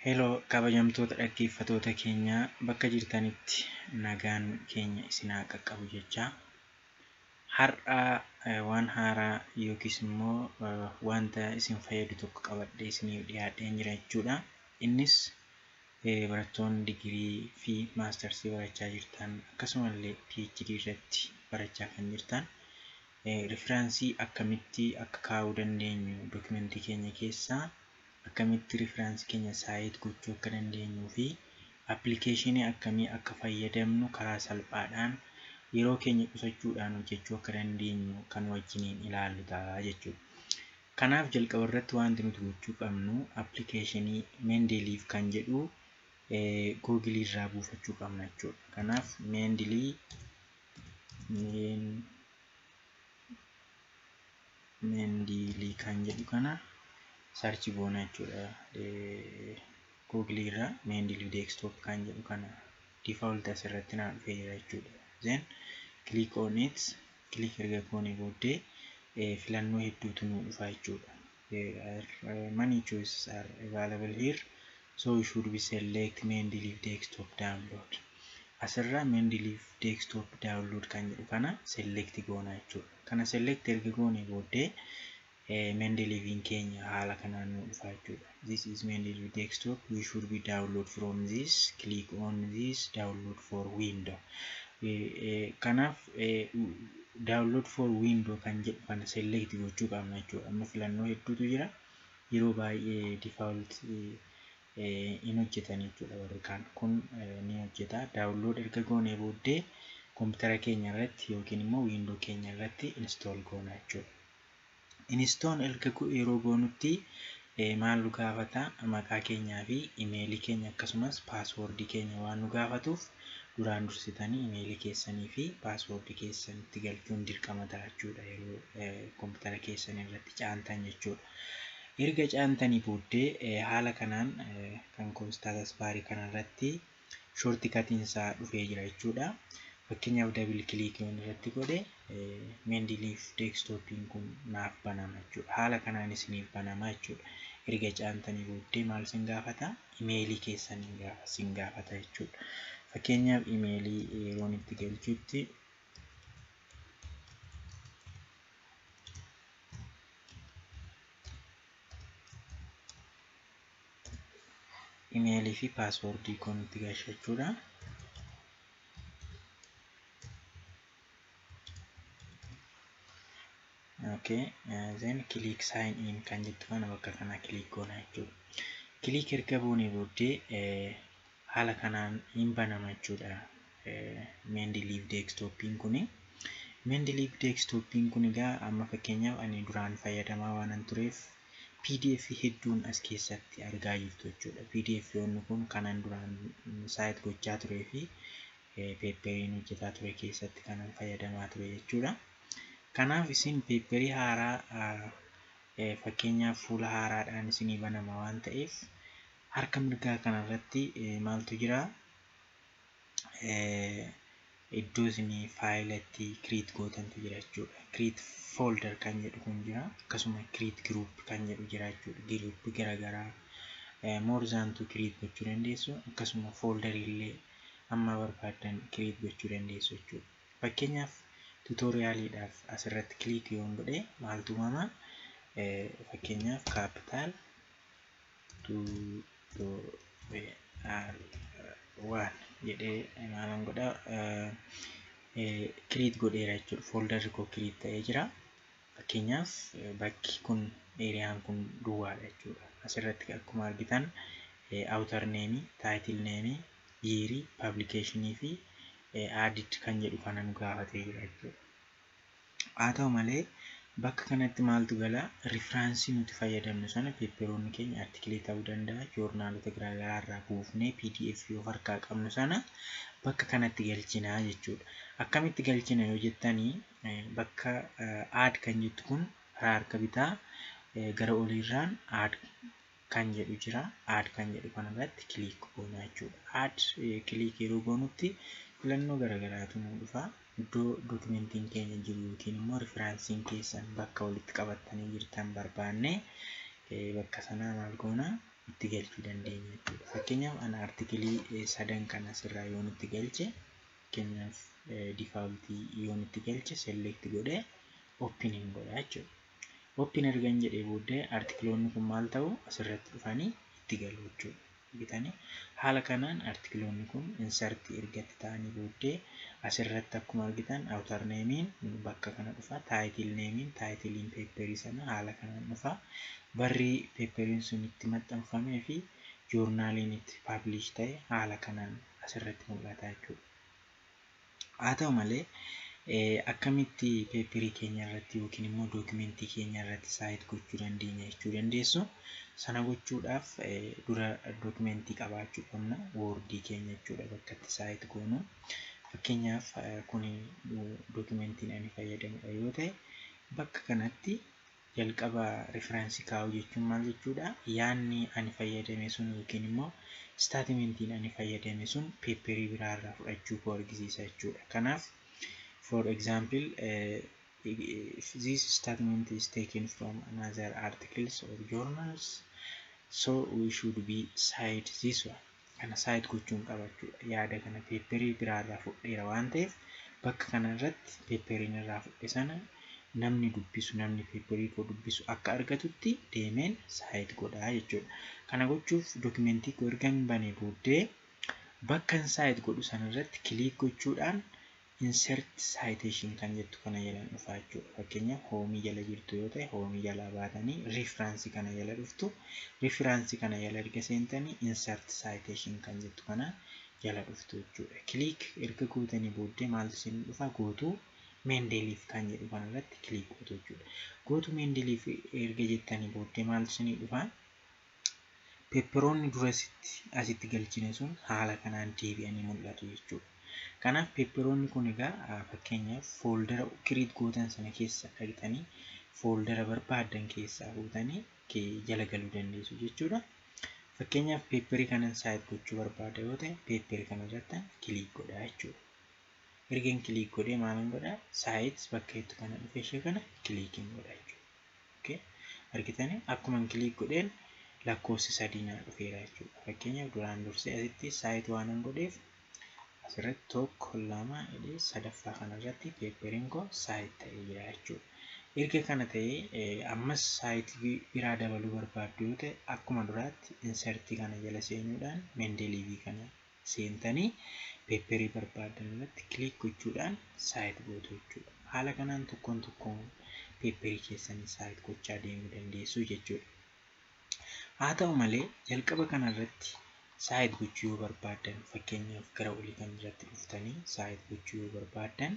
Hello kabajamtoota dhaggeeffattoota keenya bakka jirtanitti nagaan keenya isin haa qaqqabu jechaa. Har'a waan haaraa yookiis immoo wanta isin fayyadu tokko qabadhee isiniif dhiyaadheen jira jechuudha. Innis barattoonni digirii fi maastarsii barachaa jirtan akkasumallee PhD irratti barachaa kan jirtan riferaansii akkamitti akka kaa'uu dandeenyu dookumentii keenya keessaa akkamitti riferaansii keenya saayit gochuu akka dandeenyuu fi appilikeeshinii akkamii akka fayyadamnu karaa salphaadhaan yeroo keenya qusachuudhaan hojjechuu akka dandeenyu kan wajjiniin ilaallu ta'a jechuudha. Kanaaf jalqaba irratti wanti nuti gochuu qabnu appilikeeshinii Mendeley kan jedhu Google irraa buufachuu qabna jechuudha. Kanaaf Mendeley kan jedhu kana search goona jechuudha. Google irraa Mendeley desktop kan jedhu kana default asirratti naa dhufee jira jechuudha. Then click on it. Click erga goone booddee filannoo hedduutu nu dhufa jechuudha. Many choices are available here, so you should be select Mendeley desktop download. Asirraa Mendeley desktop download kan jedhu kana select goona jechuudha. Kana select erga goone booddee Mendeley keenya haala kanaan nu dhufa jechuudha. This is Mendeley desktop. We should be download from this. Click on this download for window. Kanaaf download for window kan jedhu kana select gochuu qabna jechuudha. Amma filannoo hedduutu jira. Yeroo baay'ee default in hojjetan jechuudha warri kaan kun ni hojjeta. Download erga goone booddee kompiitara keenya irratti yookiin immoo window keenya irratti install goona jechuudha. Install erga yeroo goonutti maal nu gaafata? Maqaa keenyaa fi emailii keenya akkasumas paaswoordii keenya waan nu gaafatuuf duraan dursitanii emailii keessanii fi paaswoordii keessanitti galchuun dirqama ta'a jechuudha yeroo kompiitara keessan irratti caantan jechuudha. Erga caantanii booddee haala kanaan kan status bar kana irratti shortcutiin isaa dhufee jira jechuudha. Fakkeenyaaf double click yoon irratti godhe Mendeley desktopin kun naaf banama jechuudha. Haala kanaan isiniif banama jechuudha. Erga caantanii booddee maal sin gaafata? Emailii keessanii sin gaafata jechuudha. Fakkeenyaaf emailii yeroon itti galchutti emailii fi paaswoordii kun itti galchachuudha. Okay, then click sign in kan jettu kana bakka kana click goona jechuudha. Click erga goone booddee haala kanaan hin banama jechuudha. Mendeley desktopin kuni. Mendeley desktopin kun egaa amma fakkeenyaaf ani duraan fayyadamaa waan tureef PDF hedduun as keessatti argaa jirtu jechuudha. PDF yoon kun kanan duraan saayit gochaa turee fi peeperiin hojjetaa ture keessatti kanan fayyadamaa ture jechuudha. Kanaaf isin peeperii haaraa fakkeenyaaf fuula haaraadhaan isinii banama waan ta'eef harka mirgaa kanarratti maaltu jira? Iddoo isinii faayilatti create gootantu jira jechuudha. Create folder kan jedhu kun jira. Akkasuma create group kan jedhu jira jechuudha. Group garaagaraa more than to create gochuu dandeessu. Akkasuma folder illee amma barbaadan create gochuu dandeessu jechuudha. Fakkeenyaaf tutoriyaaliidhaaf asirratti click yoon godhe maaltu uumama? Fakkeenyaaf capital tutorial jedhee maalan godha create godheera jechuudha. Folderri koo create ta'ee jira. Fakkeenyaaf bakki kun eriyaan kun duwwaadha jechuudha. Asirratti akkuma argitan outer name, title name, year, publication fi added kan jedhu kana nu gaafatee jira jechuudha. Haa ta'u malee bakka kanatti maaltu gala? Riferaansii nuti fayyadamnu sana peeperoonni keenya artikilee ta'uu danda'a, joornaalota garaagaraa irraa buufnee PDF yoo harkaa qabnu sana bakka kanatti galchinaa jechuudha. Akkamitti galchina yoo jettanii bakka add kan jettu kun karaa harka bitaa gara oliirraan add kan jedhu jira. Add kan jedhu kanarratti click goona jechuudha. Add click yeroo goonutti filannoo garaagaraatu nu dhufa. Iddoo dookumentiin keenya jiru yookiin immoo riferansiin keessan bakka walitti qabatanii jirtan barbaanne bakka sanaa maal goona? itti galchuu dandeenya jechuudha. Fakkeenyaaf ana artikelii sadan kana asirraa yoon itti galche, fakkeenyaaf defaultii yoon itti galche select godhee open godha jechuudha. Open ergan jedhee booddee artikiloonni kun maal ta'u asirratti dhufanii itti galu jechuudha. Bitanii haala kanaan artikiloonni kun insert ergatti ta'anii booddee asirratti akkuma argitan outer namein bakka kana dhufa, title namein titlein paperii sana haala kanaan dhufa, barri paperiin sun itti maxxanfamee fi joornaaliin itti publish ta'e haala kanaan asirratti mul'ata jechuudha. Haa ta'u malee akkamitti paperii keenya irratti yookiin immoo dookimentii keenya irratti saayit gochuu dandeenya jechuu dandeessu. Sana gochuudhaaf dura dookimentii qabaachuu qabna, woordii keenya jechuudha bakka itti saayit goonu. Fakkeenyaaf kun dookimentiin ani fayyadamudha yoo ta'e, bakka kanatti jalqaba referaansii kaa'uu jechuun maal jechuudha? Yaanni ani fayyadame sun yookiin immoo statementiin ani fayyadame sun paperii biraarraa fudhachuu koo argisiisa jechuudha. Kanaaf for example, if this statement is taken from another articles or journals, so we should be cite this one. Kana cite gochuun qabachuudha. Yaada kana paperii biraarraa fudheera waan ta'eef bakka kana irratti paperiin irraa fudhe sana namni dubbisu, namni paperii koo dubbisu akka argatutti deemeen cite godhaa jechuudha. Kana gochuuf dookimentii koo ergan banee booddee bakka cite godhu sana irratti click gochuudhaan insert citation kan jettu kana jalaan dhufaa jechuudha. Fakkeenyaaf hoomii jala jirtu yoo ta'e hoomii jalaa baatanii referaansii kana jala dhuftu, referaansii kana jala erga seentanii insert citation kan jettu kana jala dhuftu jechuudha. Click erga gootanii booddee maaltu isin dhufa? Gootuu Mendelif kan jedhu kana irratti click gootu jechuudha. Gootuu Mendelif erga jettanii booddee maaltu isin dhufa? Paperoonni dura asitti galchine sun haala kanaan deebi'anii mul'atu jechuudha. Kanaaf paperoonni kun egaa fakkeenyaaf fooldara create gootan sana keessa dhaqxanii fooldara barbaadan keessaa fuutanii jala galuu dandeessu jechuudha. Fakkeenyaaf paperii kanan saayit gochuu barbaada yoo ta'e paperii kana irratti click godhaa jechuudha. Ergan click godhee maalan godhaa? Saayit bakka itti kana dhufe ishee kana click godhaa jechuudha. Okay, argitanii akkuma click godheen lakkoofsi 3 dhufeera jechuudha. Fakkeenyaaf duraan dursee asitti saayit waanan godheef asirratti tokko lama jedhee sadaffaa kana irratti paperiin koo saayit ta'ee jira jechuudha. Erga kana ta'ee ammas saayit biraa dabaluu barbaaddu yoo ta'e akkuma duraatti insertii kana jala seenuudhaan Mendelif kana seentanii paperii barbaadan irratti click gochuudhaan saayit gootu jechuudha. Haala kanaan tokkoon tokkoon paperii keessanii saayit gochaa deemuu dandeessu jechuudha. Haa ta'u malee jalqaba kana irratti saayit gochuu yoo barbaadan, fakkeenyaaf gara olii kan irratti dhuftanii saayit gochuu yoo barbaadan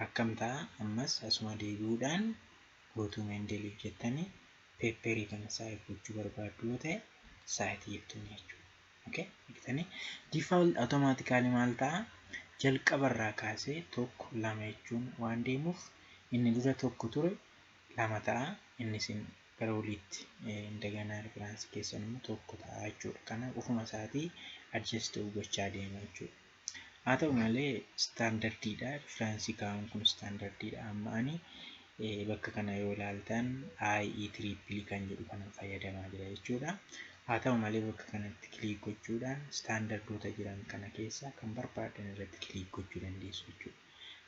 akkam ta'a? Ammas asuma deebi'uudhaan gootuu Mendelif jettanii paperii kana saayit gochuu barbaaddu yoo ta'e saayit jettuun jechuudha. Okay, jettanii default automatically maal ta'a? Jalqabarraa kaasee tokko lama jechuun waan deemuuf inni dura tokko ture lama ta'a, inni isin gara oliitti indaganaa referaansii keessan immoo tokko ta'a jechuudha. Kana ofuma isaatii adjust gochaa deema jechuudha. Haa ta'u malee standardiidha, referaansii kaa'uun kun standardiidha. Amma ani bakka kana yoo ilaaltan IEEE kan jedhu kana fayyadamaa jira jechuudha. Haa ta'u malee bakka kanatti click gochuudhaan standardoota jiran kana keessa kan barbaadan irratti click gochuu dandeessu jechuudha.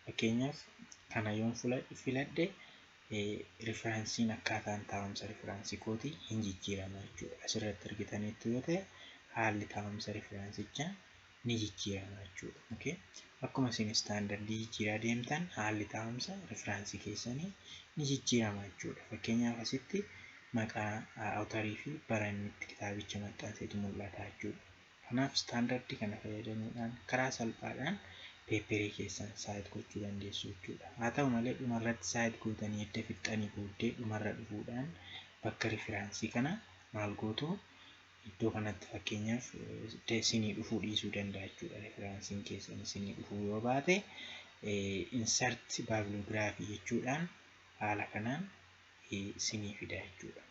Fakkeenyaaf kana yoon filadhe referansiin akkaataan taa'umsa referaansii kootii hin jijjiirama jechuudha. Asirratti argitanitti yoo ta'e haalli taa'umsa referaansichaa ni jijjiirama jechuudha. Okay, akkuma isin standardii jijjiiraa deemtan haalli taa'umsa referaansii keessanii ni jijjiirama jechuudha. Fakkeenyaaf asitti maqaa awutarii fi bara inni itti kitaabicha maxxanseetu mul'ata jechuudha. Kanaaf standardii kana fayyadamuudhaan karaa salphaadhaan paperii keessan saayit gochuu dandeessu jechuudha. Haa ta'u malee dhumarratti saayit gootanii edda fixxanii booddee dhumarra dhufuudhaan bakka referaansii kana maal gootu? Iddoo kanatti fakkeenyaaf isinii dhufuu dhiisuu danda'a jechuudha. Referansiin keessan isinii dhufuu yoo baate insert bibliography jechuudhaan haala kanaan isinii fida jechuudha.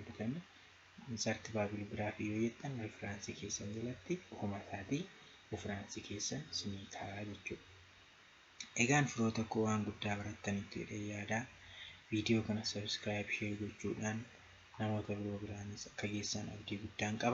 Okay, insert bibliography yoo jettan referansii keessan jalatti ofuma isaatii referansii keessan isinii kaa'a jechuudha. Egaan firoota koo waan guddaa barattanitti jedhee yaada. Viidiyoo kana subscribe, share gochuudhaan namoota biroo biraanis akka geessan abdii guddaan qaba.